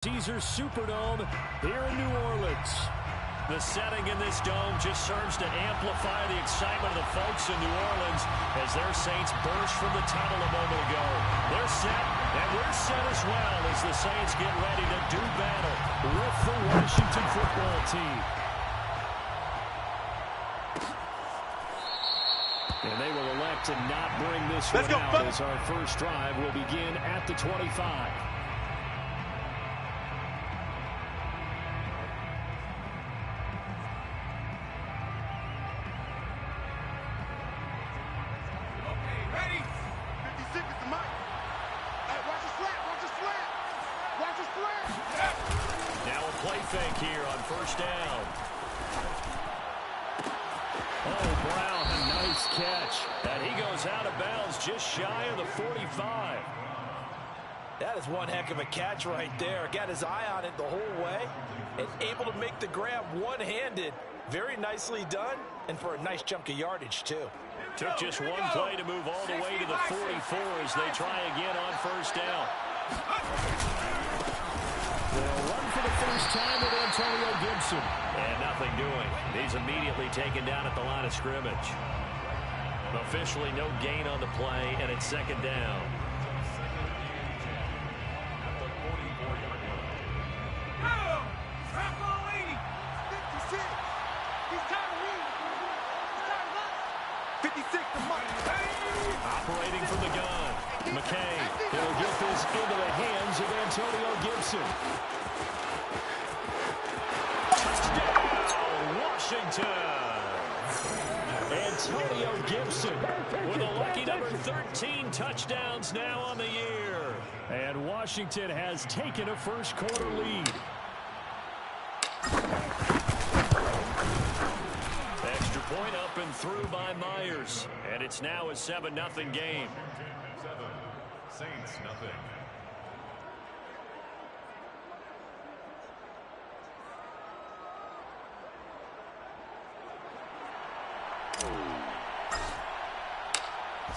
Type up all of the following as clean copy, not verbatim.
Caesars Superdome here in New Orleans. The setting in this dome just serves to amplify the excitement of the folks in New Orleans as their Saints burst from the tunnel a moment ago. They're set, and we're set as well as the Saints get ready to do battle with the Washington football team. And they will elect to not bring this one out as our first drive will begin at the 25. Fake here on first down. Oh, Brown, a nice catch. And he goes out of bounds just shy of the 45. That is one heck of a catch right there. Got his eye on it the whole way and able to make the grab one-handed. Very nicely done, and for a nice chunk of yardage, too. Took just one play to move all the way to the 44 as they try again on first down. They'll run for the first time with Antonio Gibson. And nothing doing. He's immediately taken down at the line of scrimmage. Officially no gain on the play, and it's second down. Operating from the gun. McKay, he'll get this into the hands of Antonio Gibson. Touchdown, Washington. Antonio Gibson with a lucky number 13 touchdowns now on the year. And Washington has taken a first quarter lead. Extra point up and through by Myers. And it's now a 7-0 game. Saints nothing.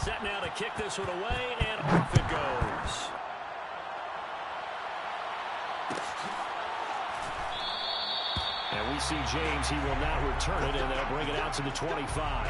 Set now to kick this one away, and off it goes. And we see James, he will not return it, and they'll bring it out to the 25.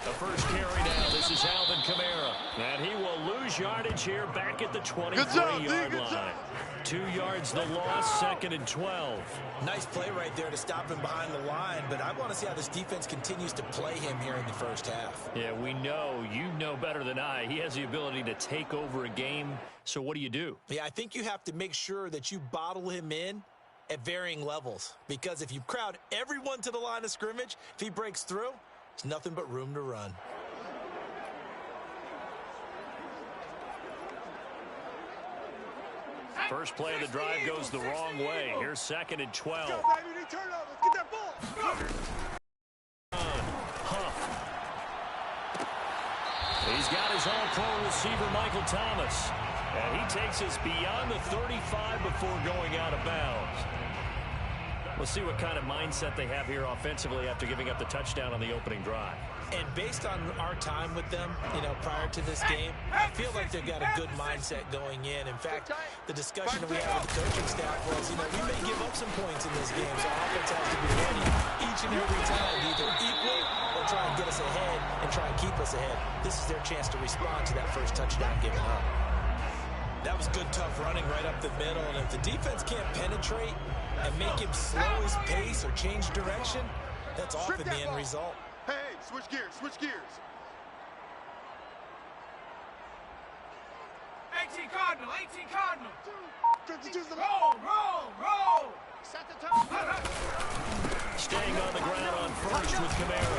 The first carry now, this is Alvin Kamara. And he will lose yardage here back at the 23-yard line. 2 yards the loss, second and 12. Nice play right there to stop him behind the line, but I want to see how this defense continues to play him here in the first half. Yeah, we know, you know better than I, he has the ability to take over a game, so what do? Yeah, I think you have to make sure that you bottle him in at varying levels, because if you crowd everyone to the line of scrimmage, if he breaks through, there's nothing but room to run. First play of the drive goes the wrong way. Here's second and 12. Go, baby, turn over. Get that ball. Huff. He's got his all-pro receiver, Michael Thomas. And he takes us beyond the 35 before going out of bounds. We'll see what kind of mindset they have here offensively after giving up the touchdown on the opening drive. And based on our time with them, prior to this game, I feel like they've got a good mindset going in. In fact, the discussion that we had with the coaching staff was, we may give up some points in this game, so our offense has to be ready each and every time to either equal or try and get us ahead and try and keep us ahead. This is their chance to respond to that first touchdown given up. That was good, tough running right up the middle, and if the defense can't penetrate and make him slow his pace or change direction, that's off in the end result. Hey, switch gears, switch gears. 18 Cardinal, 18 Cardinal. Roll. Set the time. Staying on the ground on first with Kamara.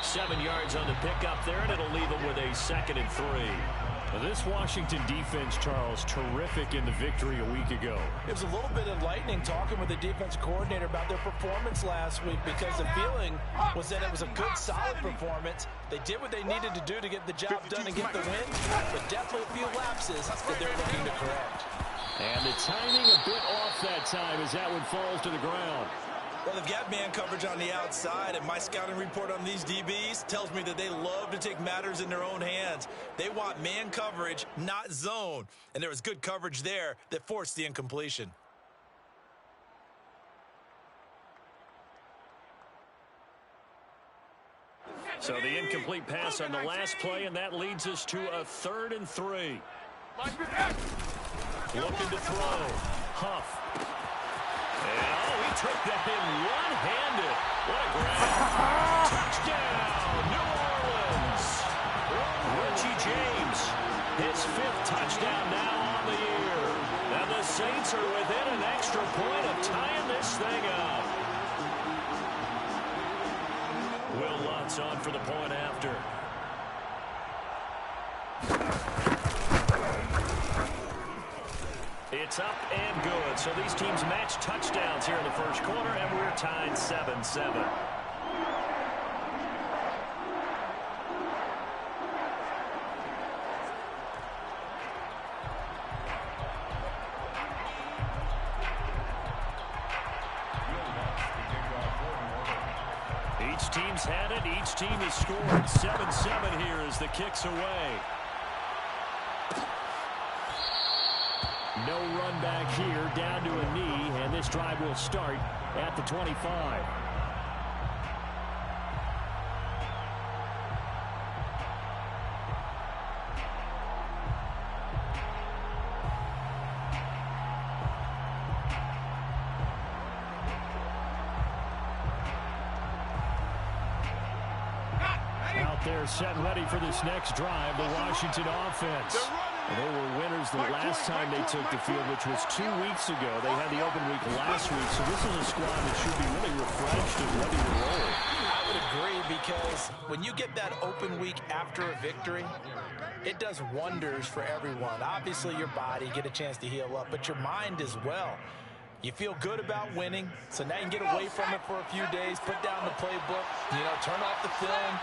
7 yards on the pickup there, and it'll leave him with a 2nd and 3. This Washington defense, Charles, terrific in the victory a week ago. It was a little bit enlightening talking with the defense coordinator about their performance last week, because the feeling was that it was a good, solid performance. They did what they needed to do to get the job done and get the win, but definitely a few lapses that they're looking to correct. And the timing a bit off that time as that one falls to the ground. Well, they've got man coverage on the outside, and my scouting report on these DBs tells me that they love to take matters in their own hands. They want man coverage, not zone. And there was good coverage there that forced the incompletion. So the incomplete pass on the last play, and that leads us to a 3rd and 3. Looking to throw. Huff. And, he took that in one-handed. What a grab. Touchdown, New Orleans. Richie James, his 5th touchdown now on the year. And the Saints are within an extra point of tying this thing up. Will Lutz on for the point after. It's up and good. So these teams match touchdowns here in the first quarter, and we're tied 7-7. Each team's had it. Each team has scored. 7-7 here as the kick's away. No run back here, down to a knee, and this drive will start at the 25. Out there set ready for this next drive, the Washington offense. And they were winners the last time they took the field, which was 2 weeks ago. They had the open week last week, so this is a squad that should be really refreshed and ready to roll. I would agree, because when you get that open week after a victory, it does wonders for everyone. Obviously, your body, get a chance to heal up, but your mind as well. You feel good about winning, so now you can get away from it for a few days, put down the playbook, turn off the film.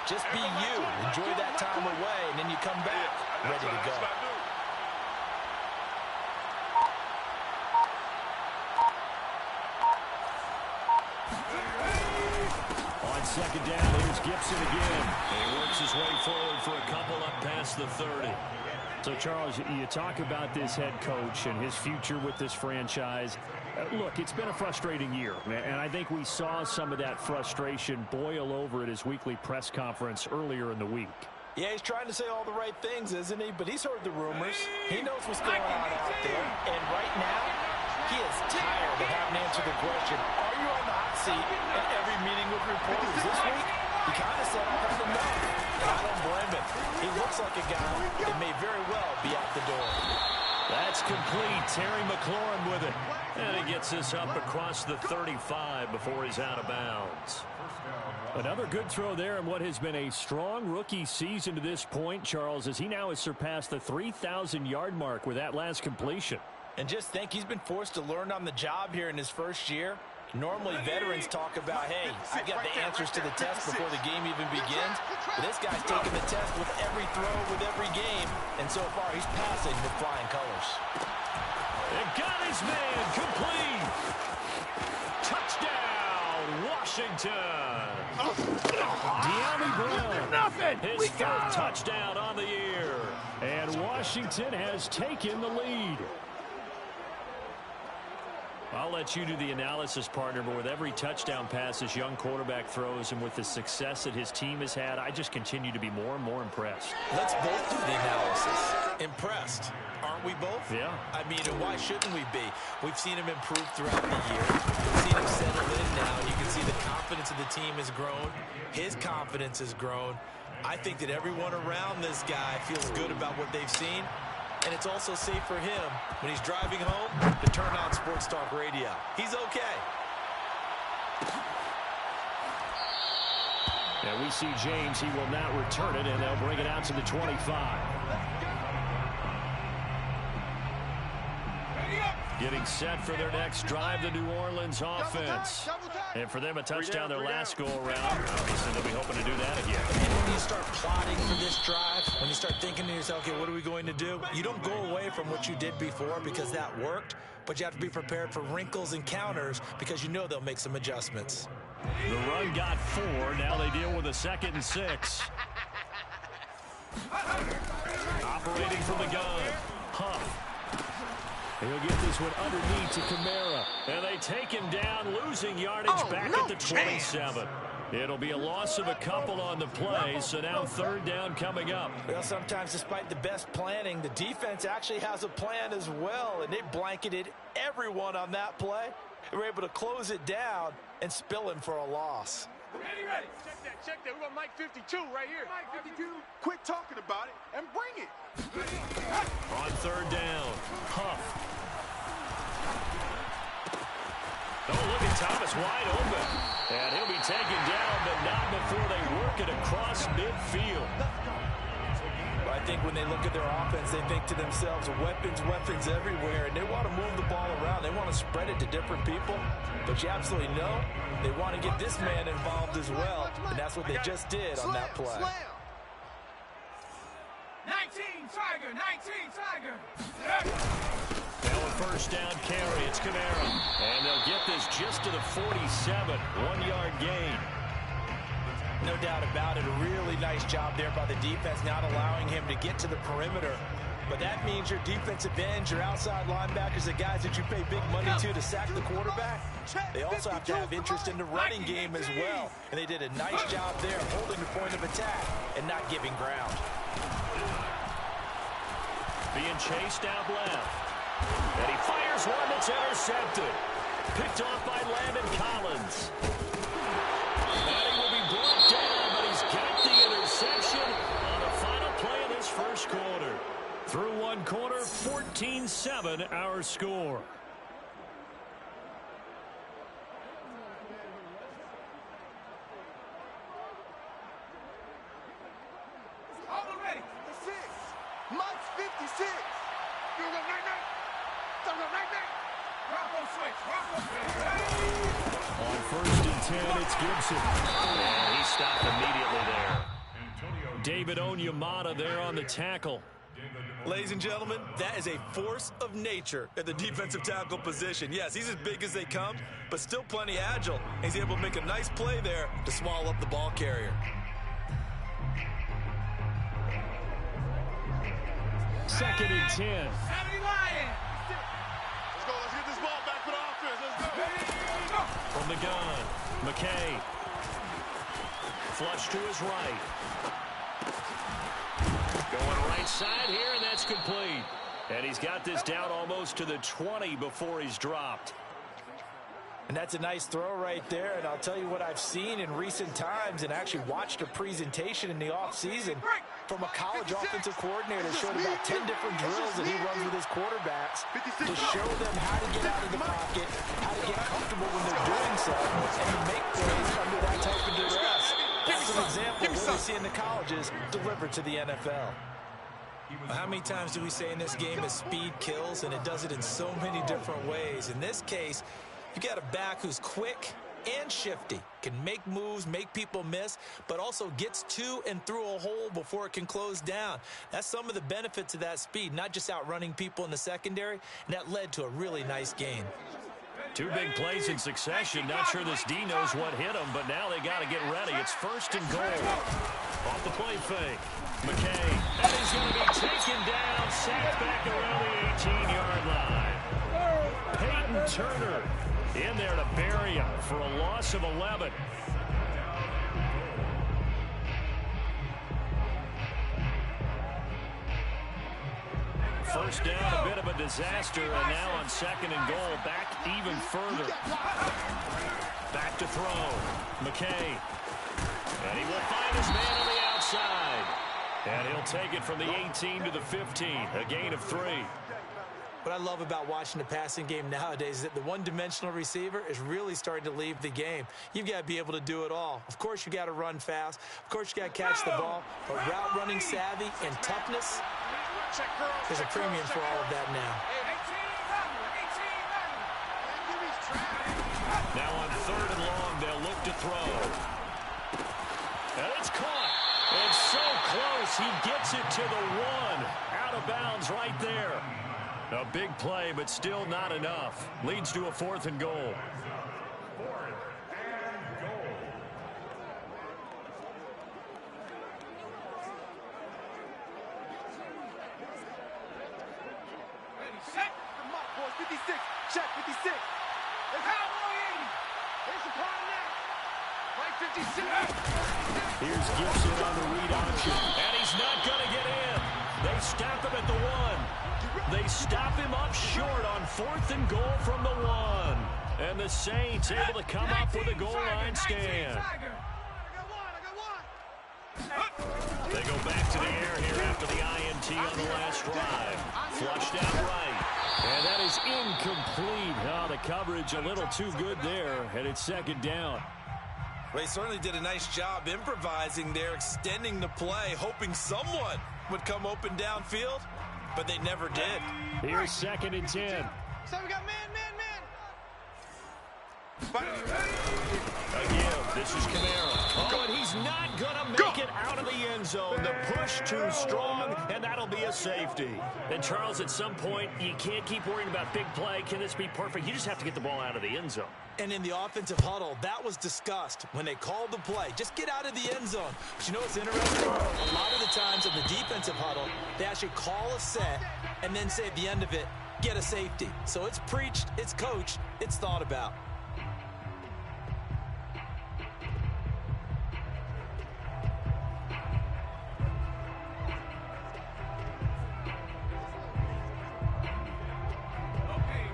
Just be you. Enjoy that time away, and then you come back ready to go. On second down, here's Gibson again. He works his way forward for a couple up past the 30. So, Charles, you talk about this head coach and his future with this franchise. Look, it's been a frustrating year, and I think we saw some of that frustration boil over at his weekly press conference earlier in the week. Yeah, he's trying to say all the right things, isn't he? But he's heard the rumors. He knows what's going on out there. And right now, he is tired of having to answer the question, are you on the hot seat in every meeting with reporters this week? He kind of said, I've had enough. And I don't blame him. He looks like a guy that may very well be out the door. That's complete. Terry McLaurin with it. And he gets this up across the 35 before he's out of bounds. Another good throw there in what has been a strong rookie season to this point, Charles, as he now has surpassed the 3,000-yard mark with that last completion. And just think, he's been forced to learn on the job here in his first year. Normally, veterans talk about, hey, I've got the answers to the test before the game even begins. But this guy's taking the test with every throw, with every game. And so far, he's passing with flying colors. And got his man complete. Touchdown, Washington. De'Ami Brown, his 3rd touchdown on the year. And Washington has taken the lead. I'll let you do the analysis, partner, but with every touchdown pass this young quarterback throws and with the success that his team has had, I just continue to be more and more impressed. Let's both do the analysis. Impressed, aren't we both? Yeah. I mean, and why shouldn't we be? We've seen him improve throughout the year. We've seen him settle in now, and you can see the confidence of the team has grown. His confidence has grown. I think that everyone around this guy feels good about what they've seen. And it's also safe for him when he's driving home to turn on Sports Talk Radio. He's okay. And we see James. He will not return it, and they'll bring it out to the 25. Getting set for their next drive, the New Orleans offense. And for them, a touchdown their last go-around. Obviously, they'll be hoping to do that again. And when you start plotting for this drive, when you start thinking to yourself, okay, what are we going to do? You don't go away from what you did before because that worked, but you have to be prepared for wrinkles and counters because you know they'll make some adjustments. The run got 4. Now they deal with a 2nd and 6. Operating from the gun. Huff. He'll get this one underneath to Kamara. And they take him down, losing yardage back at the 27. It'll be a loss of a couple on the play, so now 3rd down coming up. Well, sometimes despite the best planning, the defense actually has a plan as well, and they blanketed everyone on that play. They were able to close it down and spill him for a loss. Ready. Check that. We're going to Mike 52 right here. Mike 52. Quit talking about it and bring it. On 3rd down, Huff. Oh, look at Thomas wide open. And he'll be taken down, but not before they work it across midfield. Well, I think when they look at their offense, they think to themselves, weapons everywhere, and they want to move the ball around. They want to spread it to different people. But you absolutely know they want to get this man involved as well, and that's what they just did on that play. 19 Tiger. Now a 1st down carry. It's Kamara. And they'll get this just to the 47. 1-yard gain. No doubt about it. A really nice job there by the defense, not allowing him to get to the perimeter. But that means your defensive ends, your outside linebackers, the guys that you pay big money to sack the quarterback, they also have to have interest in the running game as well. And they did a nice job there holding the point of attack and not giving ground. Being chased out left. And he fires one that's intercepted. Picked off by Landon Collins. And he will be brought down, but he's got the interception on the final play of this 1st quarter. Through 1 quarter, 14-7 our score. Almost ready. 6. Mike's 56. You go night-night. Rocco switch. On 1st and 10, it's Gibson. And he stopped immediately there. David Onyemata there on the tackle. Ladies and gentlemen, that is a force of nature at the defensive tackle position. Yes, he's as big as they come, but still plenty agile. He's able to make a nice play there to swallow up the ball carrier. 2nd and 10. Heavy Lion. Let's go. Let's get this ball back for the offense. Let's go. From the gun, McKay. Flush to his right. Going right side here, and that's complete. And he's got this down almost to the 20 before he's dropped. And that's a nice throw right there. And I'll tell you what I've seen in recent times and actually watched a presentation in the offseason from a college offensive coordinator that showed about 10 different drills that he runs with his quarterbacks to show them how to get out of the pocket, how to get comfortable when they're doing so, and to make plays under that type of duress. That's an example of what we see in the colleges delivered to the NFL. How many times do we say in this game is speed kills, and it does it in so many different ways. In this case, you got a back who's quick and shifty, can make moves, make people miss, but also gets to and through a hole before it can close down. That's some of the benefits of that speed, not just outrunning people in the secondary, and that led to a really nice gain. 2 big plays in succession. Not sure this D knows what hit him, but now they got to get ready. It's 1st and goal. Off the play fake. McKay. And he's going to be taken down. Sacked back around the 18-yard line. Peyton Turner in there to bury him for a loss of 11. First down, a bit of a disaster, and now on 2nd and goal, back even further. Back to throw. McKay. And he will find his man on the outside. And he'll take it from the 18 to the 15, a gain of 3. What I love about watching the passing game nowadays is that the one-dimensional receiver is really starting to leave the game. You've got to be able to do it all. Of course, you got to run fast. Of course, you got to catch the ball. But route running savvy and toughness, there's a premium for all of that now. Now on 3rd and long, they'll look to throw. And it's caught. It's so close. He gets it to the 1. Out of bounds right there. A big play, but still not enough. Leads to a 4th and goal. Set. Come on, boys. 56. Check 56. It's Cowboy 80. Here's the part now. Right 56. Here's Gibson on the read option. And he's not going to get in. They stop him at the 1. They stop him up short on 4th and goal from the 1. And the Saints able to come up with a goal line stand. They go back to the air here after the INT on the last drive. Flushed out right. And that is incomplete. Oh, the coverage a little too good there. And it's 2nd down. Well, he certainly did a nice job improvising there, extending the play, hoping someone would come open downfield, but they never did. Here's 2nd and 10. So we got man. Again, this is Kamara. Oh, and he's not going to make it out of the end zone. The push too strong, and that'll be a safety. And, Charles, at some point, you can't keep worrying about big play. Can this be perfect? You just have to get the ball out of the end zone. And in the offensive huddle, that was discussed when they called the play. Just get out of the end zone. But you know what's interesting? A lot of the times in the defensive huddle, they actually call a set and then say at the end of it, get a safety. So it's preached, it's coached, it's thought about.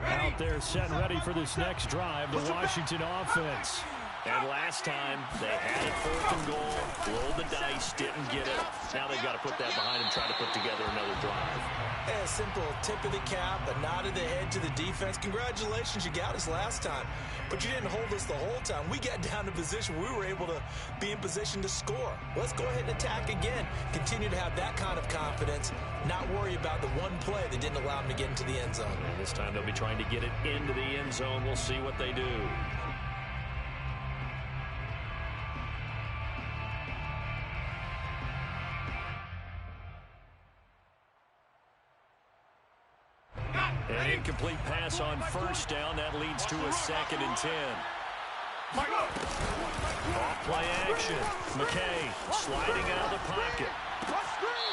Out there set and ready for this next drive, the Washington offense. And last time, they had it 4th and goal, rolled the dice, didn't get it. Now they've got to put that behind and try to put together another drive. A simple tip of the cap, a nod of the head to the defense. Congratulations, you got us last time. But you didn't hold us the whole time. We got down to position. We were able to be in position to score. Let's go ahead and attack again. Continue to have that kind of confidence. Not worry about the one play that didn't allow them to get into the end zone. And this time they'll be trying to get it into the end zone. We'll see what they do. An incomplete pass on 1st down. That leads to a 2nd and 10. Off play action. McKay sliding out of the pocket.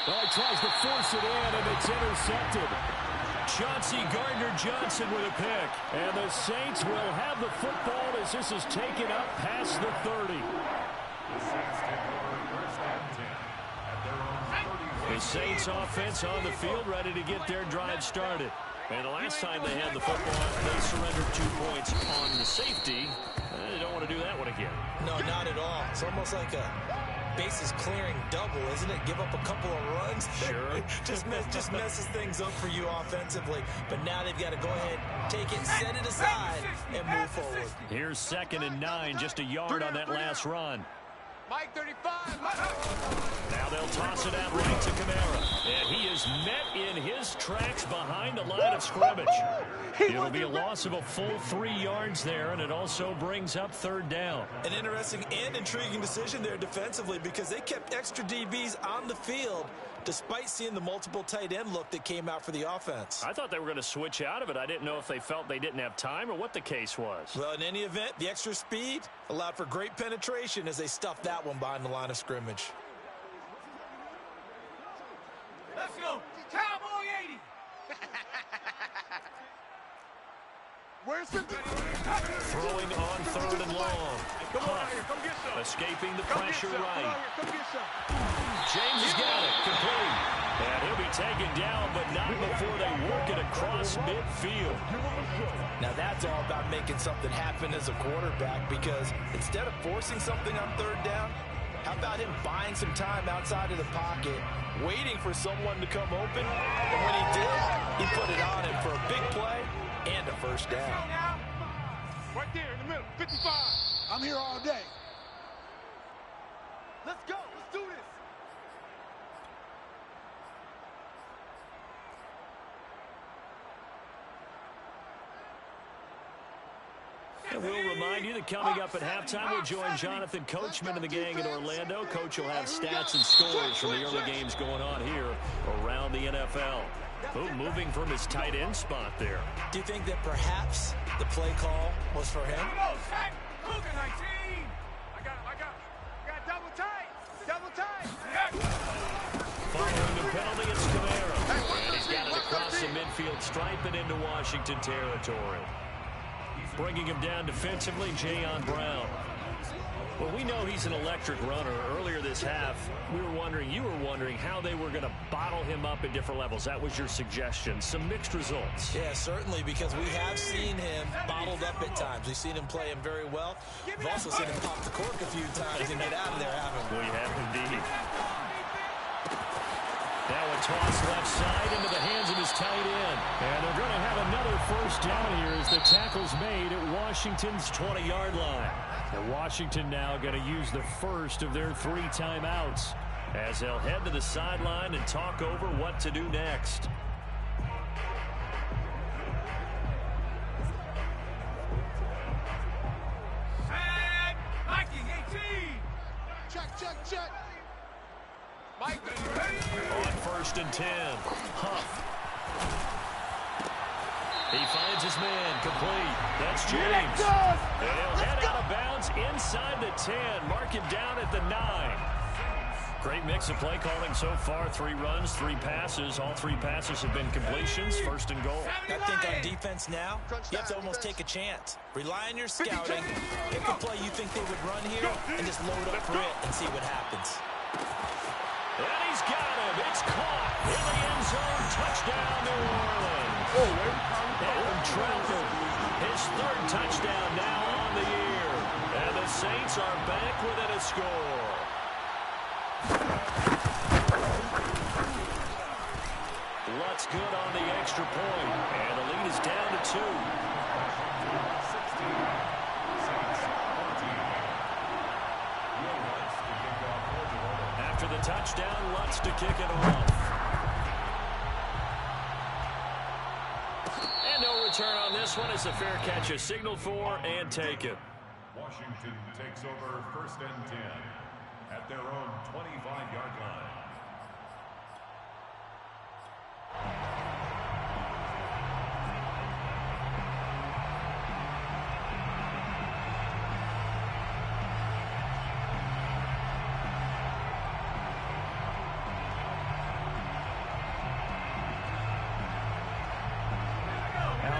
Well, he tries to force it in, and it's intercepted. Chauncey Gardner-Johnson with a pick. And the Saints will have the football as this is taken up past the 30. The Saints offense on the field ready to get their drive started. And the last time they had the football, they surrendered 2 points on the safety. They don't want to do that one again. No, not at all. It's almost like a bases clearing double, isn't it? Give up a couple of runs. Sure. just messes things up for you offensively. But now they've got to go ahead, take it, set it aside, and move forward. Here's 2nd and 9, just a yard on that last run. Mike 35. Now they'll toss it out right to Kamara. And he is met in his tracks behind the line of scrimmage. It'll be a loss of a full 3 yards there, and it also brings up 3rd down. An interesting and intriguing decision there defensively because they kept extra DBs on the field despite seeing the multiple tight end look that came out for the offense. I thought they were going to switch out of it. I didn't know if they felt they didn't have time or what the case was. Well, in any event, the extra speed allowed for great penetration as they stuffed that one behind the line of scrimmage. Let's go. Cowboy 80. Where's the... Throwing on 3rd and long. Huff escaping the pressure right. James has got it. Complete. And he'll be taken down, but not before they work it across midfield. Now that's all about making something happen as a quarterback because instead of forcing something on 3rd down, How about him buying some time outside of the pocket, waiting for someone to come open, and when he did, he put it on him for a big play and a first down. Right there in the middle, 55. I'm here all day. Let's go. Let's do this. And we'll remind you that coming up at halftime, we'll join Jonathan Coachman and the gang in Orlando. Coach will have stats and scores from the early games going on here around the NFL. Oh, moving from his tight end spot there. Do you think that perhaps the play call was for him? Look at 19. I got double tight. Double tight. Following the penalty, it's Kamara. And he's got it across the midfield stripe and into Washington territory. Bringing him down defensively, Jayon Brown. Well, we know he's an electric runner. Earlier this half, you were wondering how they were going to bottle him up at different levels. That was your suggestion. Some mixed results. Yeah, certainly, because we have seen him bottled up at times. We've seen him play him very well. We've also seen him pop the cork a few times and get out of there, haven't we? We have indeed. Now a toss left side into the hands of his tight end. And they're going to have another first down here as the tackle's made at Washington's 20-yard line. And Washington now going to use the first of their 3 timeouts as they'll head to the sideline and talk over what to do next. Viking 18. Check. Mike, On 1st and 10, Huff. He finds his man, complete. That's James. They'll head out of bounds inside the 10. Mark him down at the 9. Great mix of play calling so far. 3 runs, 3 passes. All 3 passes have been completions. 1st and goal. I think on defense now, you have to almost take a chance. Rely on your scouting. Pick a play you think they would run here and just load up for it and see what happens. And he's got him. It's caught in the end zone. Touchdown, New Orleans. Adam Troutman, his 3rd touchdown now on the year. And the Saints are back within a score. Lutz good on the extra point. And the lead is down to 2. After the touchdown, Lutz to kick it off. And no return on this one as the fair catch is signaled for and taken. Washington takes over 1st and 10 at their own 25-yard line.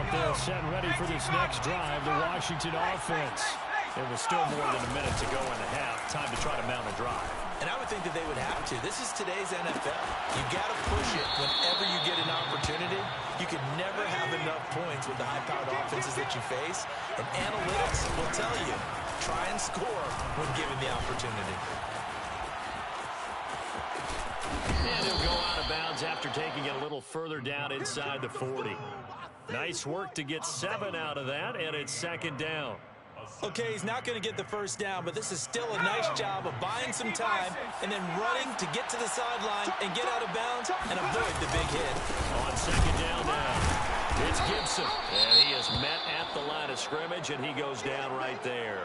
They're set and ready for this next drive, the Washington offense. There was still more than a minute to go in the half. Time to try to mount a drive. And I would think that they would have to. This is today's NFL. You got to push it whenever you get an opportunity. You can never have enough points with the high-powered offenses that you face. And analytics will tell you, try and score when given the opportunity. And he'll go out of bounds after taking it a little further down inside the 40. Nice work to get 7 out of that, and it's 2nd down. Okay, he's not going to get the first down, but this is still a nice job of buying some time and then running to get to the sideline and get out of bounds and avoid the big hit. On 2nd down now, it's Gibson. And he is met at the line of scrimmage, and he goes down right there.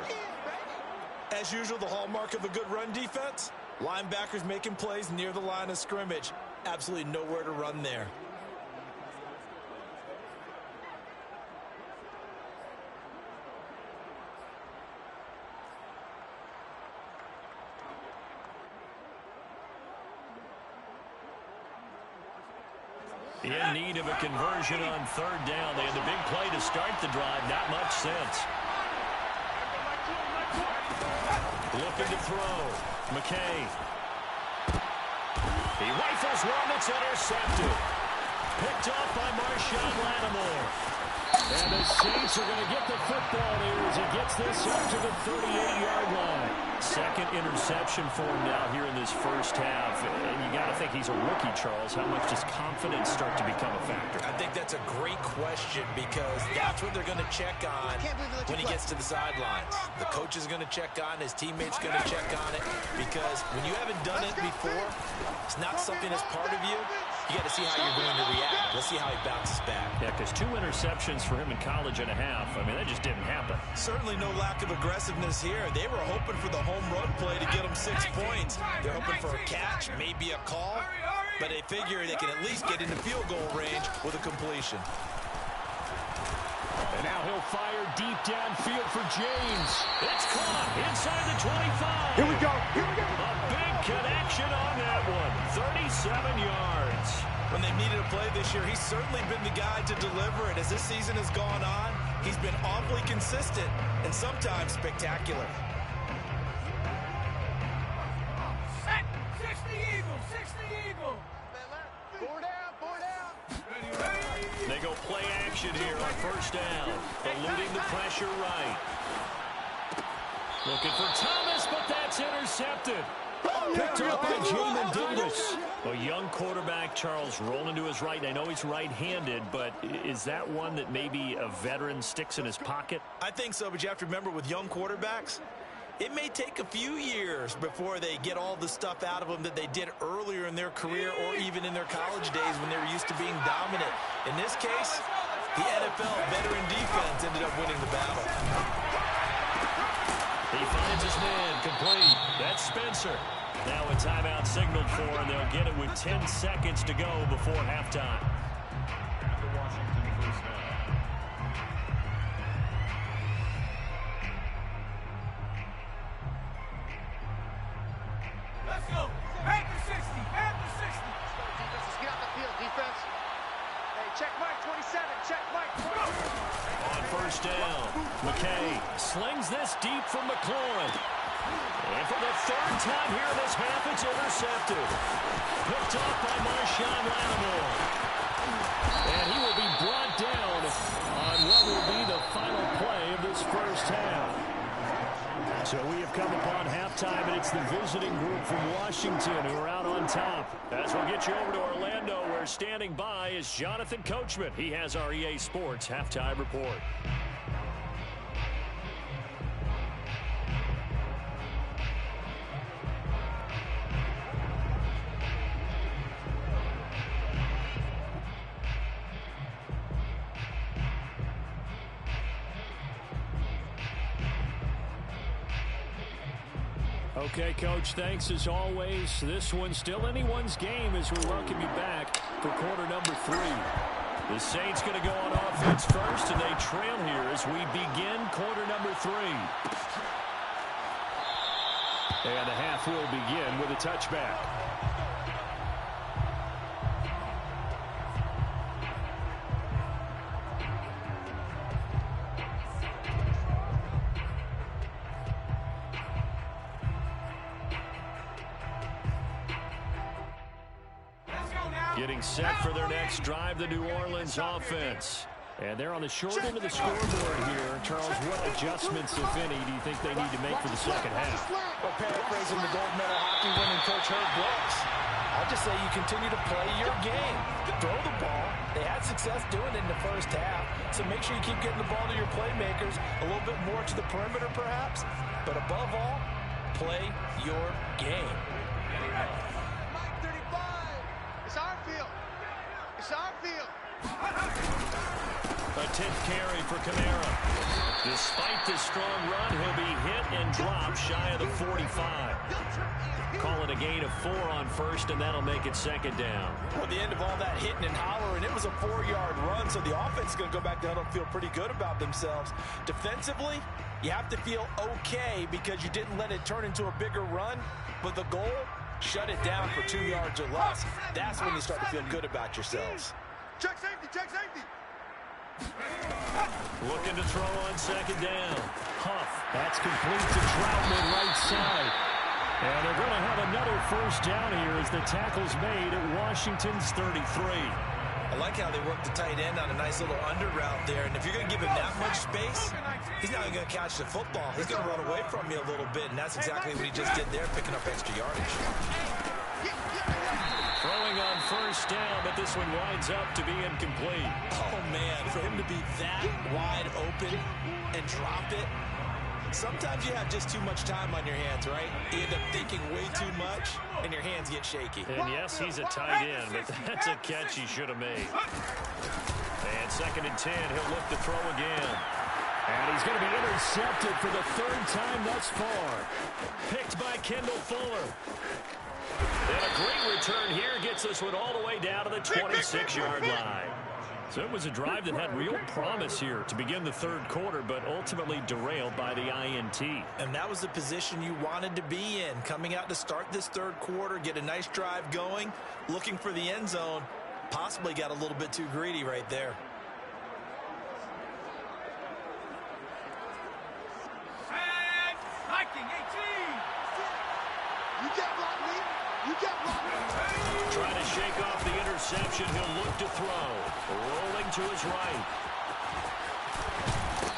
As usual, the hallmark of a good run defense, linebackers making plays near the line of scrimmage. Absolutely nowhere to run there. In need of a conversion on 3rd down. They had the big play to start the drive. Not much sense. Looking to throw. McKay. He rifles one that's intercepted. Picked off by Marshawn Lattimore. And the Saints are going to get the football here as he gets this up to the 38-yard line. Second interception for him now here in this first half. And you got to think he's a rookie, Charles. How much does confidence start to become a factor? I think that's a great question because that's what they're going to check on when he gets to the sidelines. The coach is going to check on, his teammates going to check on it, because when you haven't done it before, it's not something that's part of you. You got to see how you're going to react. Let's see how he bounces back. Yeah, because 2 interceptions for him in college and a half. I mean, that just didn't happen. Certainly no lack of aggressiveness here. They were hoping for the home run play to get them 6 points. They're hoping for a catch, maybe a call, but they figure they can at least get into field goal range with a completion. And now he'll fire deep downfield for James. It's caught inside the 25. Here we go. Here we go. A big connection on that one. 37 yards. When they've needed a play this year, he's certainly been the guy to deliver it. As this season has gone on, he's been awfully consistent and sometimes spectacular. 60 Eagle. 60 Eagle. 4 down. 4 down. They go play action here on first down. Eluding the pressure right. Looking for Thomas, but that's intercepted. Picked up by Jamin Davis. A young quarterback, Charles, rolling to his right. I know he's right-handed, but is that one that maybe a veteran sticks in his pocket? I think so, but you have to remember with young quarterbacks, it may take a few years before they get all the stuff out of them that they did earlier in their career or even in their college days when they were used to being dominant. In this case, the NFL veteran defense ended up winning the battle. He finds his man, complete. That's Spencer. Now a timeout signaled for, and they'll get it with 10 seconds to go before halftime. At the Washington first down. Let's go. Back to 60. Back to 60. Defense, get out the field, defense. Hey, check Mike 27. Check Mike 27. On first down, McKay slings this deep from McLaurin. And for the third time here in this half, it's intercepted. Picked off by Marshawn Lattimore. And he will be brought down on what will be the final play of this first half. So we have come upon halftime, and it's the visiting group from Washington who are out on top. As we'll get you over to Orlando, where standing by is Jonathan Coachman. He has our EA Sports halftime report. Okay, Coach, thanks as always. This one's still anyone's game as we welcome you back for quarter number 3. The Saints going to go on offense first, and they trail here as we begin quarter number 3. And the half will begin with a touchback. Getting set for their next drive, the New Orleans offense. And they're on the short end of the scoreboard here. Charles, what adjustments, if any, do you think they need to make for the second half? Well, paraphrasing the gold medal hockey winning coach Herb Brooks, I'll just say you continue to play your game. Throw the ball. They had success doing it in the first half, so make sure you keep getting the ball to your playmakers, a little bit more to the perimeter perhaps, but above all, play your game. Mike 35. It's our field. It's our field. A 10th carry for Kamara. Despite this strong run, he'll be hit and dropped shy of the 45. Call it a gain of 4 on first, and that'll make it second down. Well, at the end of all that hitting and hollering, it was a 4-yard run, so the offense is going to go back down and feel pretty good about themselves. Defensively, you have to feel okay because you didn't let it turn into a bigger run, but the goal, shut it down for 2 yards or less. That's when you start to feel good about yourselves. Check safety. Check safety. Looking to throw on second down. Huff. That's complete to Troutman right side. And they're going to have another first down here as the tackle's made at Washington's 33. I like how they work the tight end on a nice little under route there. And if you're going to give him that much space, he's not going to catch the football. He's going to run away from you a little bit, and that's exactly what he just did there, picking up extra yardage. Throwing on first down, but this one winds up to be incomplete. Oh, man, for him to be that wide open and drop it. Sometimes you have just too much time on your hands, right? You end up thinking way too much, and your hands get shaky. And yes, he's a tight end, but that's a catch he should have made. And 2nd and 10, he'll look to throw again. And he's going to be intercepted for the 3rd time thus far. Picked by Kendall Fuller. And a great return here gets this one all the way down to the 26-yard line. So it was a drive that had real promise here to begin the 3rd quarter, but ultimately derailed by the INT. And that was the position you wanted to be in, coming out to start this 3rd quarter, get a nice drive going, looking for the end zone. Possibly got a little bit too greedy right there. And Viking 18. You can't block me. You can't block me. Trying to shake off the interception. He'll look to throw. Rolling to his right.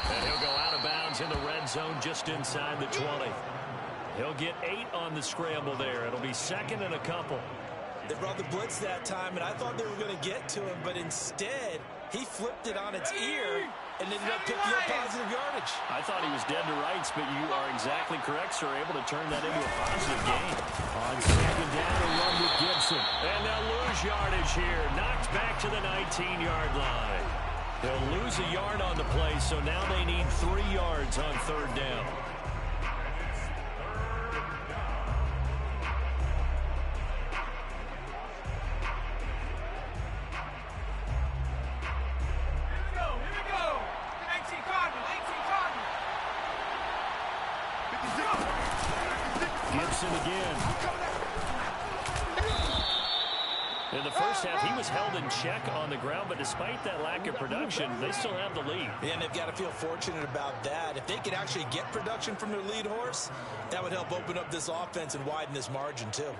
And he'll go out of bounds in the red zone just inside the 20. He'll get 8 on the scramble there. It'll be 2nd and a couple. They brought the blitz that time, and I thought they were going to get to him, but instead, he flipped it on its ear and ended up picking up positive yardage. I thought he was dead to rights, but you are exactly correct, sir. Able to turn that into a positive gain. On 2nd down, a run with Gibson. And they'll lose yardage here. Knocked back to the 19-yard line. They'll lose a yard on the play, so now they need 3 yards on 3rd down. Gibson again. In the first half, he was held in check on the ground, but despite that lack of production, they still have the lead. Yeah, and they've got to feel fortunate about that. If they could actually get production from their lead horse, that would help open up this offense and widen this margin, too.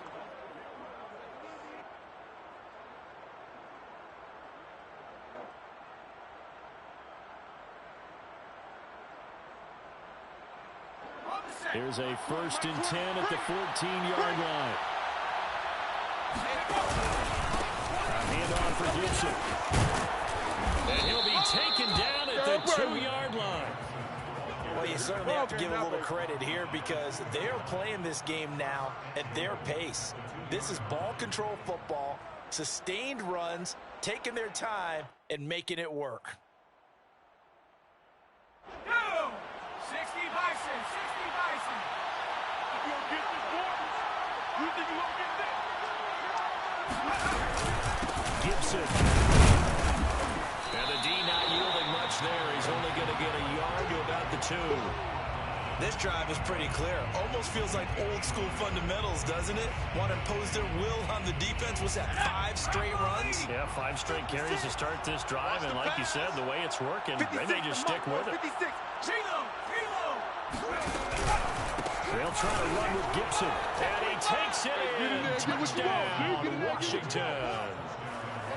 Here's a 1st and 10 at the 14-yard line. A handoff for Gibson. And he'll be taken down at the 2-yard line. Well, you certainly have to give a little credit here because they're playing this game now at their pace. This is ball control football, sustained runs, taking their time, and making it work. 60 Bison, 60 Bison. You gonna get this boy? You think you gonna get this? Gibson. And the D not yielding much there. He's only going to get a yard to about the 2. This drive is pretty clear. Almost feels like old school fundamentals, doesn't it? Want to impose their will on the defense. What's that, 5 straight runs? Yeah, 5 straight carries to start this drive. And like you said, the way it's working, they may just stick with it. 56. Chino. They'll try to run with Gibson. And he takes it in. Touchdown, Washington.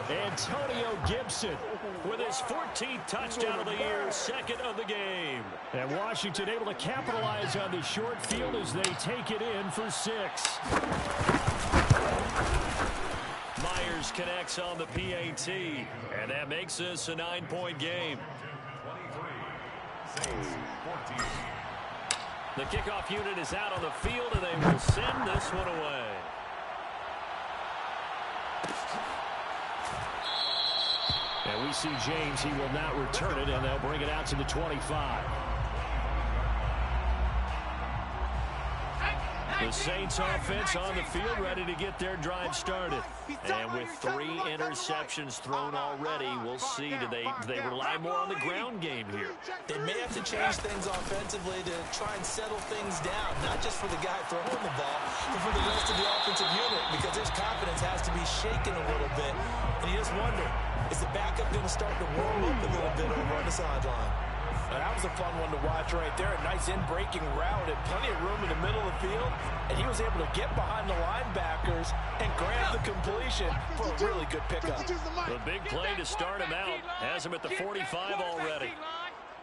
Antonio Gibson with his 14th touchdown of the year, 2nd of the game. And Washington able to capitalize on the short field as they take it in for 6. Myers connects on the PAT, and that makes this a 9-point game. 23, 14. The kickoff unit is out on the field, and they will send this one away. And we see James. He will not return it, and they'll bring it out to the 25. The Saints offense on the field ready to get their drive started. And with 3 interceptions thrown already, we'll see, do they rely more on the ground game here? They may have to change things offensively to try and settle things down, not just for the guy throwing the ball, but for the rest of the offensive unit, because his confidence has to be shaken a little bit. And you just wonder, is the backup going to start to warm up a little bit over on the sideline? That was a fun one to watch right there. A nice in-breaking route and plenty of room in the middle of the field. And he was able to get behind the linebackers and grab the completion for a really good pickup. The big play to start him out has him at the 45 already.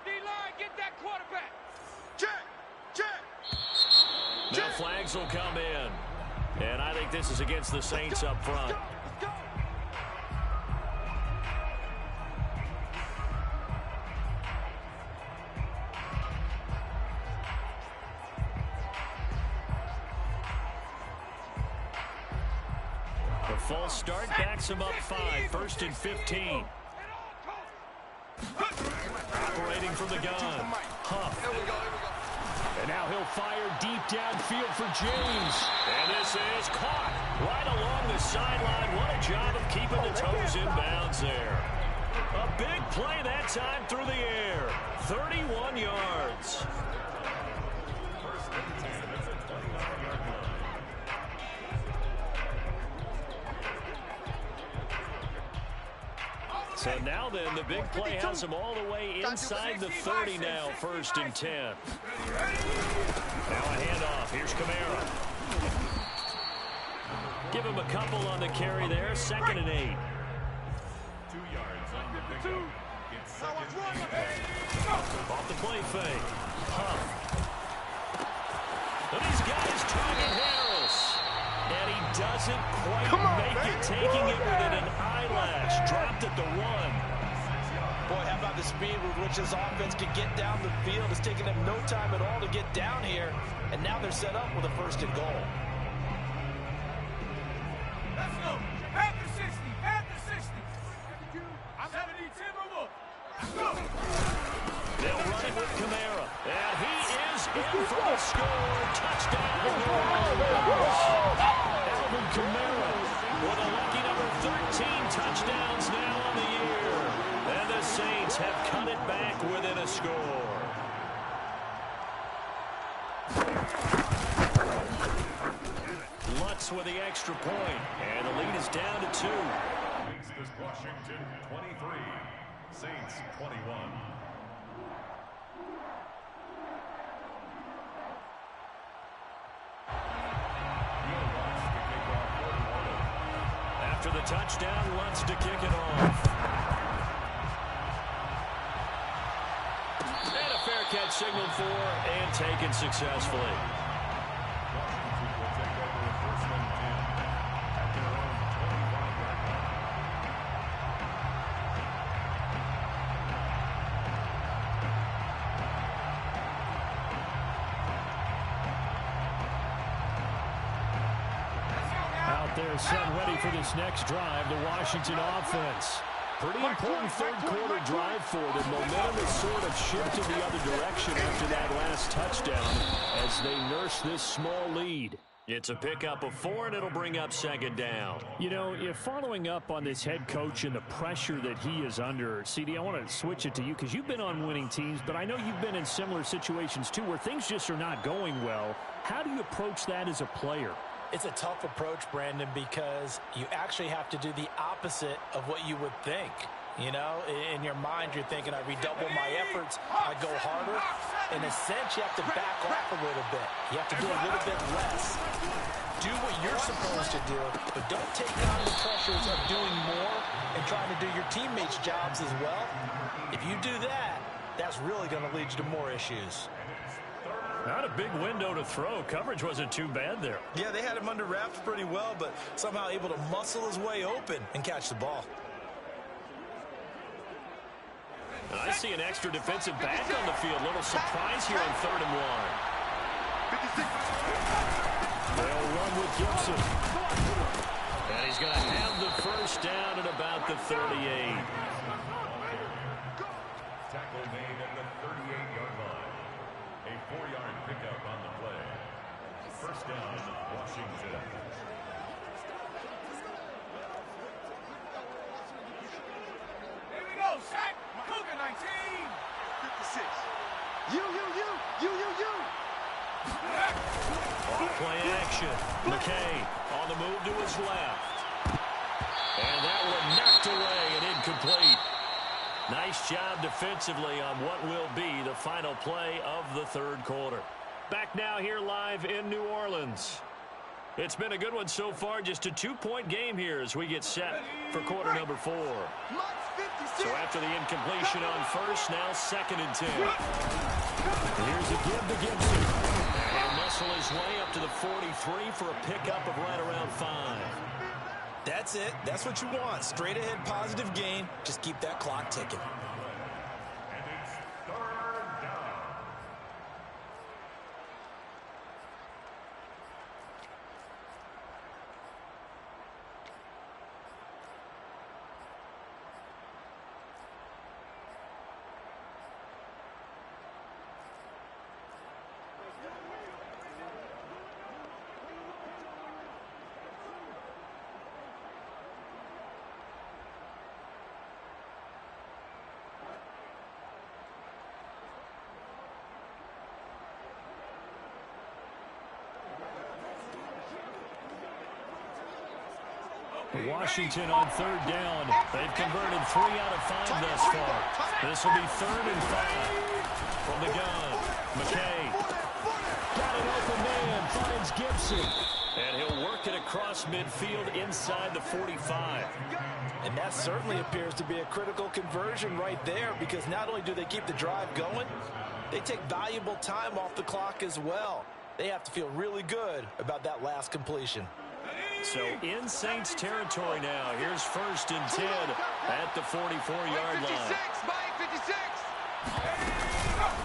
D-line, get that quarterback. Now flags will come in. And I think this is against the Saints up front. The false start backs him up 5, 1st and 15. Operating from the gun. Huff. And now he'll fire deep downfield for James. And this is caught right along the sideline. What a job of keeping the toes in bounds there. A big play that time through the air. 31 yards. So now then, the big play has him all the way inside the 30 now, 1st and 10. Now a handoff. Here's Kamara. Give him a couple on the carry there, 2nd and 8. 2 yards on the pickup. It's 2nd and 8. Off the play fake. Huff. And he's got his target, Harris. And he doesn't quite make it, taking it within an eyelash. Dropped at the 1. Boy, how about the speed with which this offense can get down the field? It's taken them no time at all to get down here. And now they're set up with a 1st and goal. Let's go. At the 60. At the 60. 70, Timberwolf. Let's go. They'll run it with Kamara. And he is in for the score. Touchdown, New Orleans. Alvin Kamara with a lucky number 13 touchdowns now on the year. And the Saints have cut it back within a score. Lutz with the extra point. And the lead is down to 2. Makes this Washington 23, Saints 21. After the touchdown, Lutz to kick it off. And a fair catch signaled for and taken successfully. Washington will take over 1st and 10 at their own 25-yard line. Out there set ready for this next drive, the Washington offense. Pretty important third-quarter drive for them. Momentum has sort of shifted the other direction after that last touchdown as they nurse this small lead. It's a pickup of 4, and it'll bring up 2nd down. You know, if following up on this head coach and the pressure that he is under, CD, I want to switch it to you because you've been on winning teams, but I know you've been in similar situations too where things just are not going well. How do you approach that as a player? It's a tough approach, Brandon, because you actually have to do the opposite of what you would think. You know, in your mind, you're thinking, I redouble my efforts, I go harder. In a sense, you have to back off a little bit. You have to do a little bit less. Do what you're supposed to do, but don't take on the pressures of doing more and trying to do your teammates' jobs as well. If you do that, that's really going to lead you to more issues. Not a big window to throw. Coverage wasn't too bad there. Yeah, they had him under wraps pretty well, but somehow able to muscle his way open and catch the ball. And I see an extra defensive back on the field. Little surprise here on 3rd and 1. They'll run with Gibson. And he's going to have the 1st down at about the 38. Tackle made at the 38-yard line. A 4-yard pickup on the play. 1st down, Washington. Here we go, sack. Cougar 19. 56. You. Play action. McKay on the move to his left. And that one knocked away and incomplete. Nice Nice job defensively on what will be the final play of the third quarter. Back now here live in New Orleans. It's been a good one so far. Just a 2-point game here as we get set for quarter number 4. So after the incompletion on first, now 2nd and 10. Here's a give to Gibson. And he'll muscle his way up to the 43 for a pickup of right around 5. That's it. That's what you want. Straight ahead positive gain. Just keep that clock ticking. And it's third down. Washington on third down. They've converted 3 out of 5 thus far. This will be 3rd and 5 from the gun. McKay got an open man, finds Gibson. And he'll work it across midfield inside the 45. And that certainly appears to be a critical conversion right there, because not only do they keep the drive going, they take valuable time off the clock as well. They have to feel really good about that last completion. So in Saints territory now. Here's 1st and 10 at the 44-yard line. 56, Mike, 56.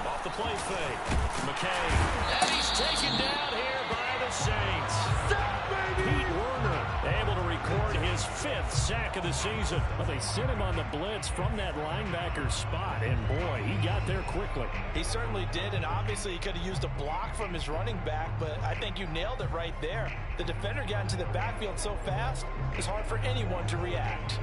Off the play fake. McKay. And he's taken down here by the Saints. Pete Werner able to record his 5th sack of the season. Well, they sent him on the blitz from that linebacker spot, and boy, he got there quickly. He certainly did, and obviously he could have used a block from his running back, but I think you nailed it right there. The defender got into the backfield so fast, it's hard for anyone to react.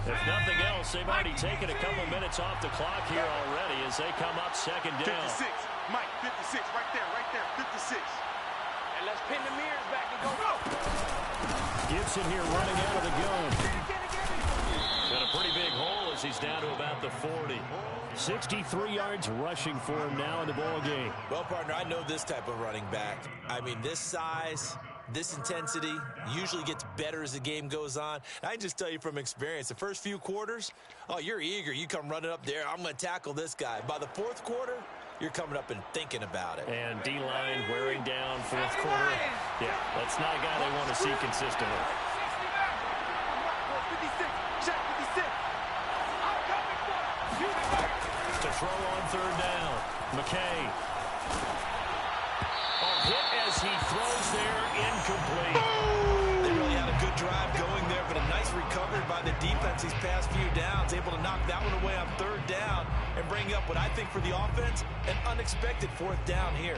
If nothing else, they've already taken a couple minutes off the clock here already as they come up 2nd down. 56, Mike, 56, right there, 56. And let's pin the mirrors back and go. Gibson here running out of the gun. Got a pretty big hole as he's down to about the 40. 63 yards rushing for him now in the ball game. Well, partner, I know this type of running back. I mean, this size, this intensity usually gets better as the game goes on. I can just tell you from experience, the first few quarters, oh, you're eager. You come running up there, I'm going to tackle this guy. By the 4th quarter, you're coming up and thinking about it. And D-line wearing down 4th quarter. Yeah, that's not a guy they want to see consistently. 56, check 56. I'm coming for you. To throw on 3rd down. McKay. Hit as he throws there, incomplete. They really had a good drive going there, but a nice recovery by the defense these past few downs, able to knock that one away on 3rd down and bring up what I think for the offense, an unexpected 4th down here.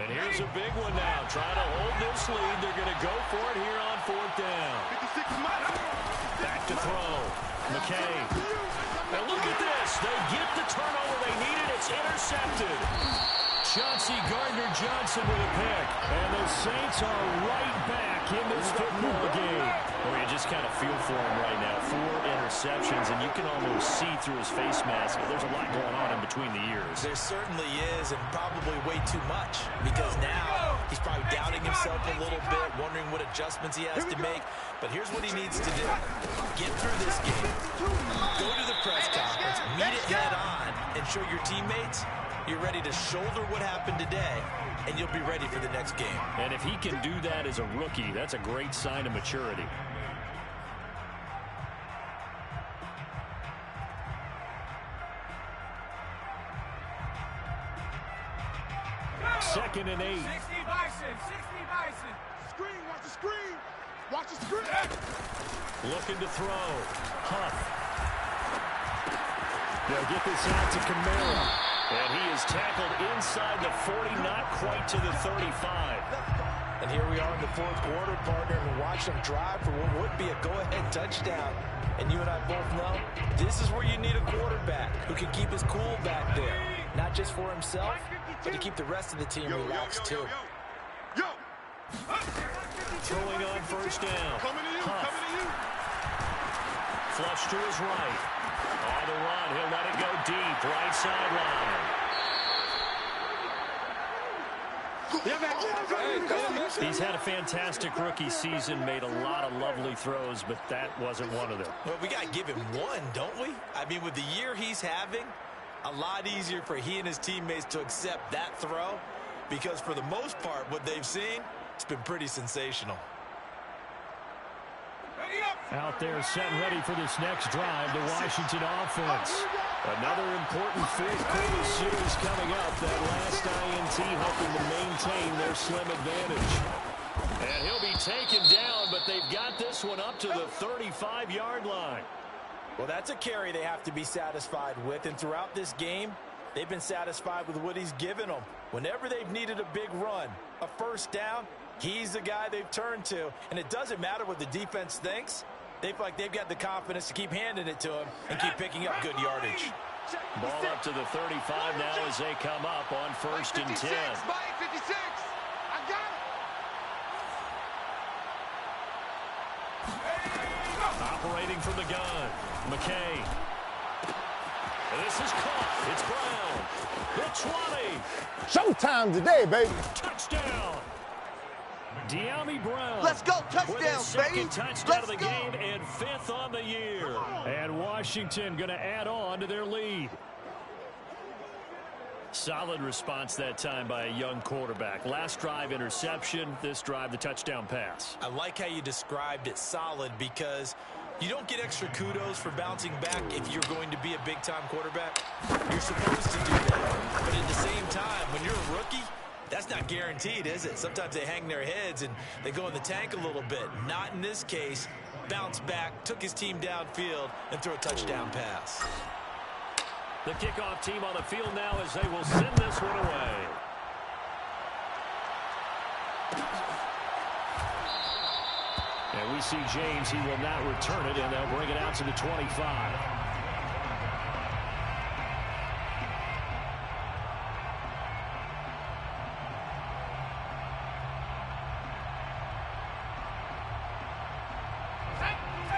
And here's a big one now. Trying to hold this lead. They're going to go for it here on 4th down. 56, Mike. Back to throw. McKay. Now look at this. They get the turnover they needed. It's intercepted. Chauncey Gardner-Johnson with a pick. And the Saints are right back in this football game. Well, you just kind of feel for him right now. 4 interceptions, and you can almost see through his face mask. There's a lot going on in between the ears. There certainly is, and probably way too much, because now he's probably doubting himself a little bit, wondering what adjustments he has to make. But here's what he needs to do. Get through this game. Go to the press conference, meet it head on, and show your teammates you're ready to shoulder what happened today, and you'll be ready for the next game. And if he can do that as a rookie, that's a great sign of maturity. Second and 8. 60 Bison, 60 Bison. Screen, watch the screen. Watch the screen. Looking to throw. Huff. They'll get this out to Kamara. And he is tackled inside the 40, not quite to the 35. And here we are in the 4th quarter, partner, and watch them drive for what would be a go-ahead touchdown. And you and I both know this is where you need a quarterback who can keep his cool back there. Not just for himself, but to keep the rest of the team relaxed, too. Yo, Throwing on first down. Coming to you, Huff. coming to you. Flush to his right. On the run, he'll let it go deep. Right sideline. He's had a fantastic rookie season, made a lot of lovely throws, but that wasn't one of them. Well, we got to give him one, don't we? I mean, with the year he's having, a lot easier for he and his teammates to accept that throw because for the most part, what they've seen, it's been pretty sensational. Out there set and ready for this next drive, the Washington offense. Another important fourth quarter series coming up. That last INT hoping to maintain their slim advantage. And he'll be taken down, but they've got this one up to the 35-yard line. Well, that's a carry they have to be satisfied with, and throughout this game, they've been satisfied with what he's given them. Whenever they've needed a big run, a first down, he's the guy they've turned to, and it doesn't matter what the defense thinks. They feel like they've got the confidence to keep handing it to him and keep picking up good yardage. Ball up to the 35 now as they come up on first and 10. 56, Mike 56. I got it. Operating from the gun, McKay. This is caught. It's Brown. The 20. Showtime today, baby. Touchdown. De'Ami Brown. Let's go. Touchdown, with his second baby. touchdown Let's of the go. game and 5th on the year. And Washington going to add on to their lead. Solid response that time by a young quarterback. Last drive interception, this drive the touchdown pass. I like how you described it solid because you don't get extra kudos for bouncing back if you're going to be a big-time quarterback. You're supposed to do that. But at the same time, when you're a rookie, that's not guaranteed, is it? Sometimes they hang their heads and they go in the tank a little bit. Not in this case. Bounced back, took his team downfield, and threw a touchdown pass. The kickoff team on the field now as they will send this one away. And we see James, he will not return it, and they'll bring it out to the 25.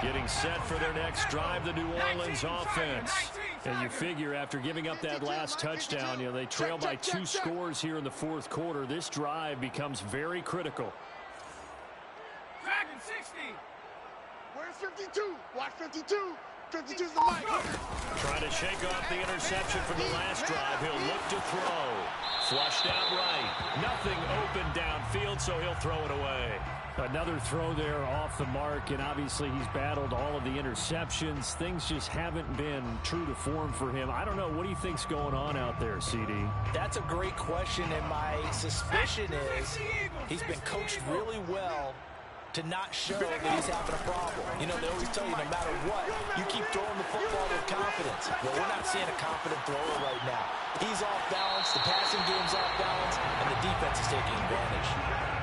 Getting set for their next drive, the New Orleans offense. And you figure after giving up that last touchdown, you know, they trail by 2 scores here in the fourth quarter. This drive becomes very critical. Dragon 60. Where's 52? Watch 52. 52's the mic. Trying to shake off the interception from the last drive. He'll look to throw. Flushed out right. Nothing open downfield, so he'll throw it away. Another throw there off the mark, and obviously he's battled all of the interceptions. Things just haven't been true to form for him. I don't know. What do you think's going on out there, CD? That's a great question, and my suspicion is he's been coached really well to not show that he's having a problem. You know, they always tell you no matter what, you keep throwing the football with confidence. Well, we're not seeing a confident thrower right now. He's off balance, the passing game's off balance, and the defense is taking advantage.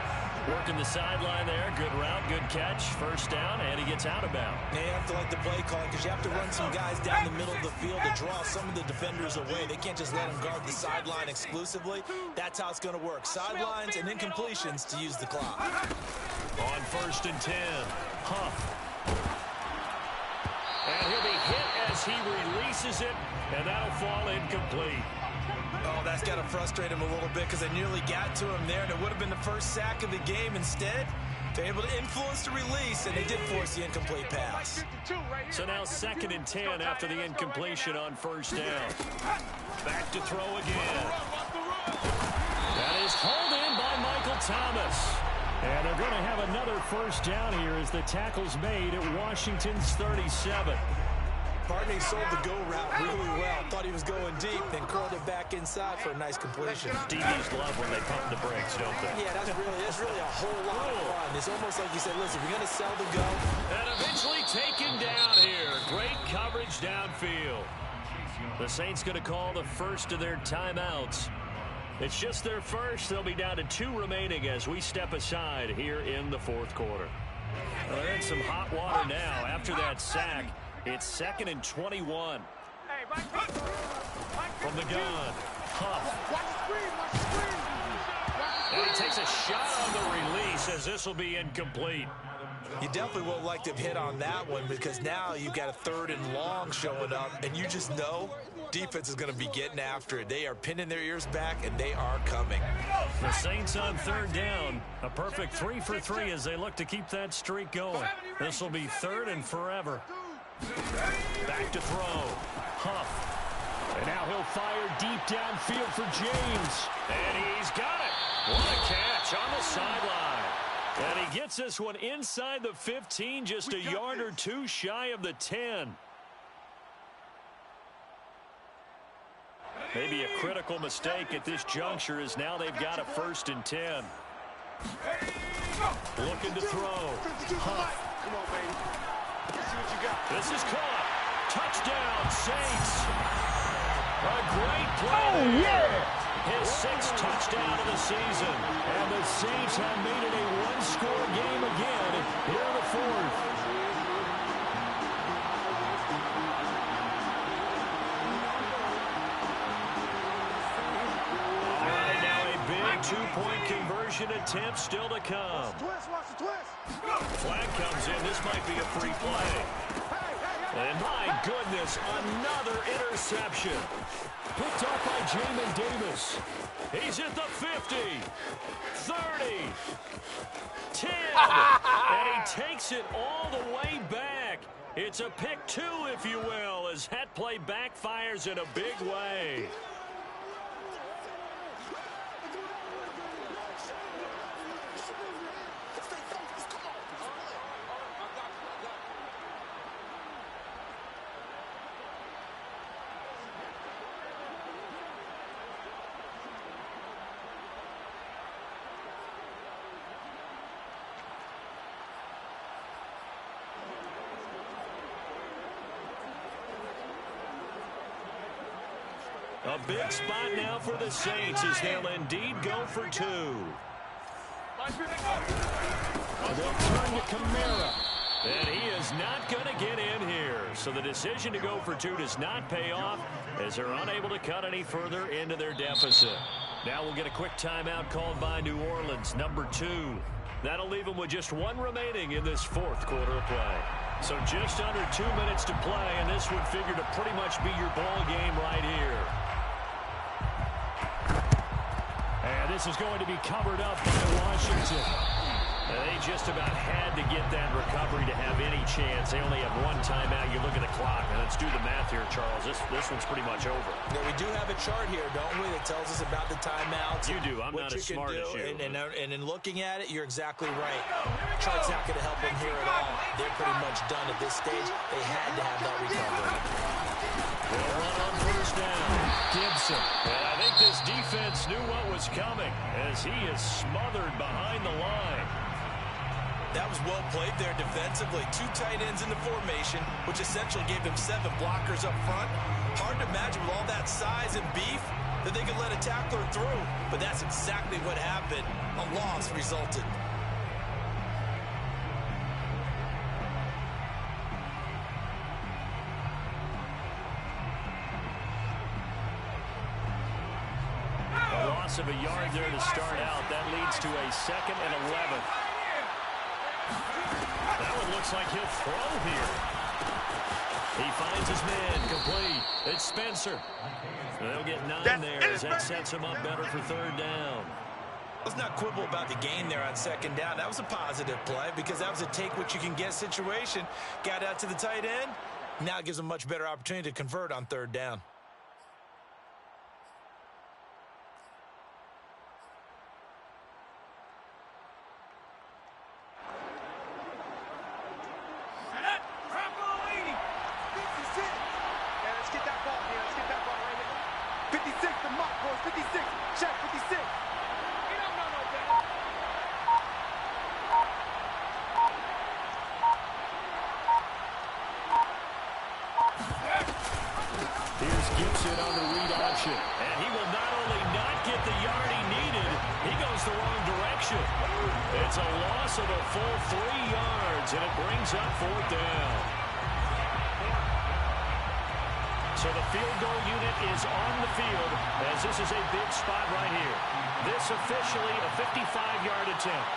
Working the sideline there. Good route, good catch. First down, and he gets out of bounds. Now you have to like the play calling because you have to run some guys down the middle of the field to draw some of the defenders away. They can't just let them guard the sideline exclusively. That's how it's going to work. Sidelines and incompletions to use the clock. On first and 10, Huff. And he'll be hit as he releases it, and that'll fall incomplete. Oh, that's got to frustrate him a little bit because they nearly got to him there, and it would have been the first sack of the game. Instead, they're able to influence the release, and they did force the incomplete pass. So now second and 10 after the incompletion on first down. Back to throw again. That is hauled in by Michael Thomas. And they're going to have another first down here as the tackle's made at Washington's 37. Barney sold the go route really well. Thought he was going deep, then curled it back inside for a nice completion. DBs love when they pump the brakes, don't they? Yeah, that's really a whole lot of fun. It's almost like you said, listen, we're going to sell the go. And eventually taken down here. Great coverage downfield. The Saints going to call the first of their timeouts. It's just their first. They'll be down to 2 remaining as we step aside here in the fourth quarter. Well, they're in some hot water now after that sack. It's second and 21. From the gun, Huff. And he takes a shot on the release as this will be incomplete. You definitely would like to have hit on that one because now you've got a 3rd and long showing up, and you just know defense is going to be getting after it. They are pinning their ears back, and they are coming. The Saints on 3rd down. A perfect 3 for 3 as they look to keep that streak going. This will be 3rd and forever. Back to throw. Huff. And now he'll fire deep downfield for James. And he's got it. What a catch on the sideline. And he gets this one inside the 15, just a yard or two shy of the 10. Maybe a critical mistake at this juncture as now they've got a 1st and 10. Looking to throw. Huff. Come on, baby. Let's see what you got. This is caught. Touchdown, Saints. A great play. Oh, yeah. His 6th touchdown of the season. And the Saints have made it a one-score game again here in the 4th. All right, now a big 2-point conversion attempt still to come. Watch the twist. Flag comes in. This might be a free play. And my goodness, another interception. Picked up by Jamin Davis. He's at the 50, 30, 10, and he takes it all the way back. It's a pick 2, if you will, as that play backfires in a big way. A big spot now for the Saints as they'll indeed go for 2. They'll turn to Kamara. And he is not going to get in here. So the decision to go for 2 does not pay off as they're unable to cut any further into their deficit. Now we'll get a quick timeout called by New Orleans, number 2. That'll leave them with just 1 remaining in this 4th quarter of play. So just under 2 minutes to play, and this would figure to pretty much be your ball game right here. And this is going to be covered up by Washington. They just about had to get that recovery to have any chance. They only have 1 timeout. You look at the clock, and let's do the math here, Charles. This one's pretty much over. Yeah, we do have a chart here, don't we, that tells us about the timeouts. You do. I'm not as smart as you. And in looking at it, you're exactly right. Chart's not going to help them here at all. They're pretty much done at this stage. They had to have that recovery. They'll run on 1st down. Gibson. And I think this defense knew what was coming as he is smothered behind the line. That was well played there defensively. 2 tight ends in the formation, which essentially gave them 7 blockers up front. Hard to imagine with all that size and beef that they could let a tackler through. But that's exactly what happened. A loss resulted. A loss of a yard there to start out. That leads to a 2nd and 11. That one looks like he'll throw here. He finds his man complete. It's Spencer. They'll get 9 there as that sets him up better for 3rd down. Let's not quibble about the gain there on 2nd down. That was a positive play because that was a take-what-you-can-get situation. Got out to the tight end. Now it gives them a much better opportunity to convert on 3rd down. Here's Gibson on the read option. And he will not only not get the yard he needed, he goes the wrong direction. It's a loss of a full 3 yards, and it brings up 4th down. So the field goal unit is on the field as this is a big spot right here. This this officially a 55-yard attempt.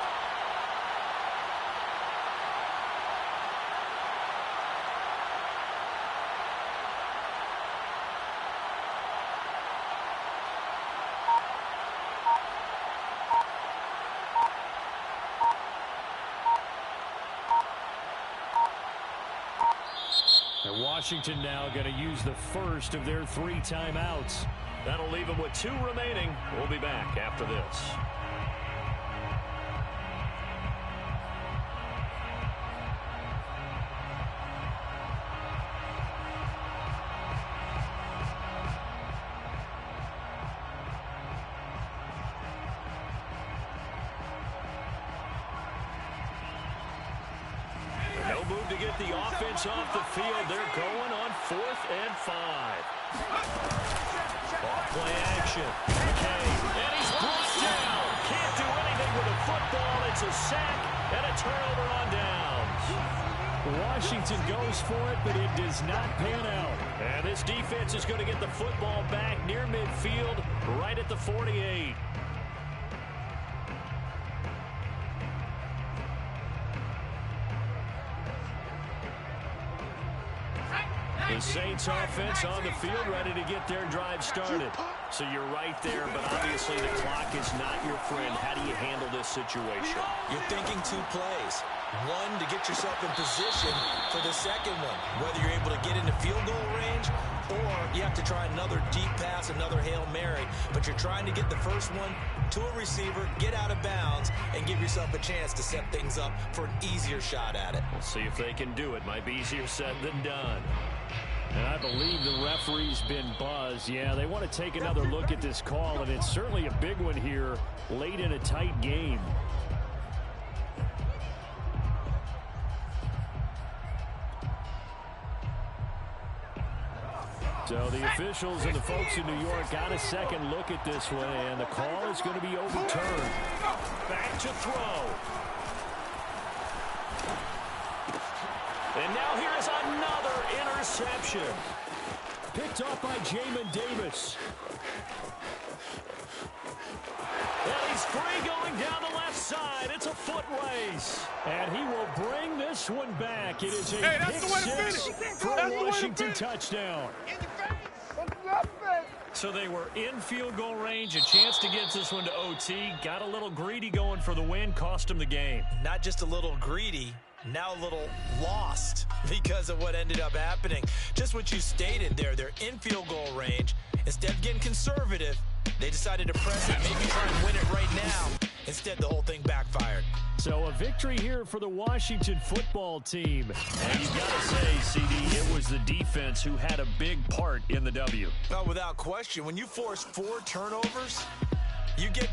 And Washington now going to use the first of their 3 timeouts. That'll leave them with 2 remaining. We'll be back after this. No move to get the offense off the field. They're going on 4th and 5. Ball play action. McKay. And he's brought down. Can't do anything with a football. It's a sack and a turnover on downs. Washington goes for it, but it does not pan out. And this defense is going to get the football back near midfield, right at the 48. The Saints offense on the field ready to get their drive started. So you're right there, but obviously the clock is not your friend. How do you handle this situation? You're thinking 2 plays. One, to get yourself in position for the second one, whether you're able to get into field goal range or you have to try another deep pass, another Hail Mary. But you're trying to get the first one to a receiver, get out of bounds, and give yourself a chance to set things up for an easier shot at it. We'll see if they can do it. Might be easier said than done. And I believe the referee's been buzzed. Yeah, they want to take another look at this call, and it's certainly a big one here late in a tight game. So the officials and the folks in New York got a second look at this one, and the call is going to be overturned. Back to throw. And now here is another interception. Picked off by Jamin Davis. And he's free going down the left side. It's a foot race. And he will bring this one back. It is a pick-six for a Washington touchdown. So they were in field goal range, a chance to get this one to OT. Got a little greedy going for the win, cost him the game. Not just a little greedy, now a little lost because of what ended up happening. Just what you stated there, they're in field goal range. Instead of getting conservative, they decided to press it, maybe try and win it right now. Instead, the whole thing backfired. So a victory here for the Washington football team. And you've got to say, CD, it was the defense who had a big part in the W. Well, without question, when you force 4 turnovers, you get to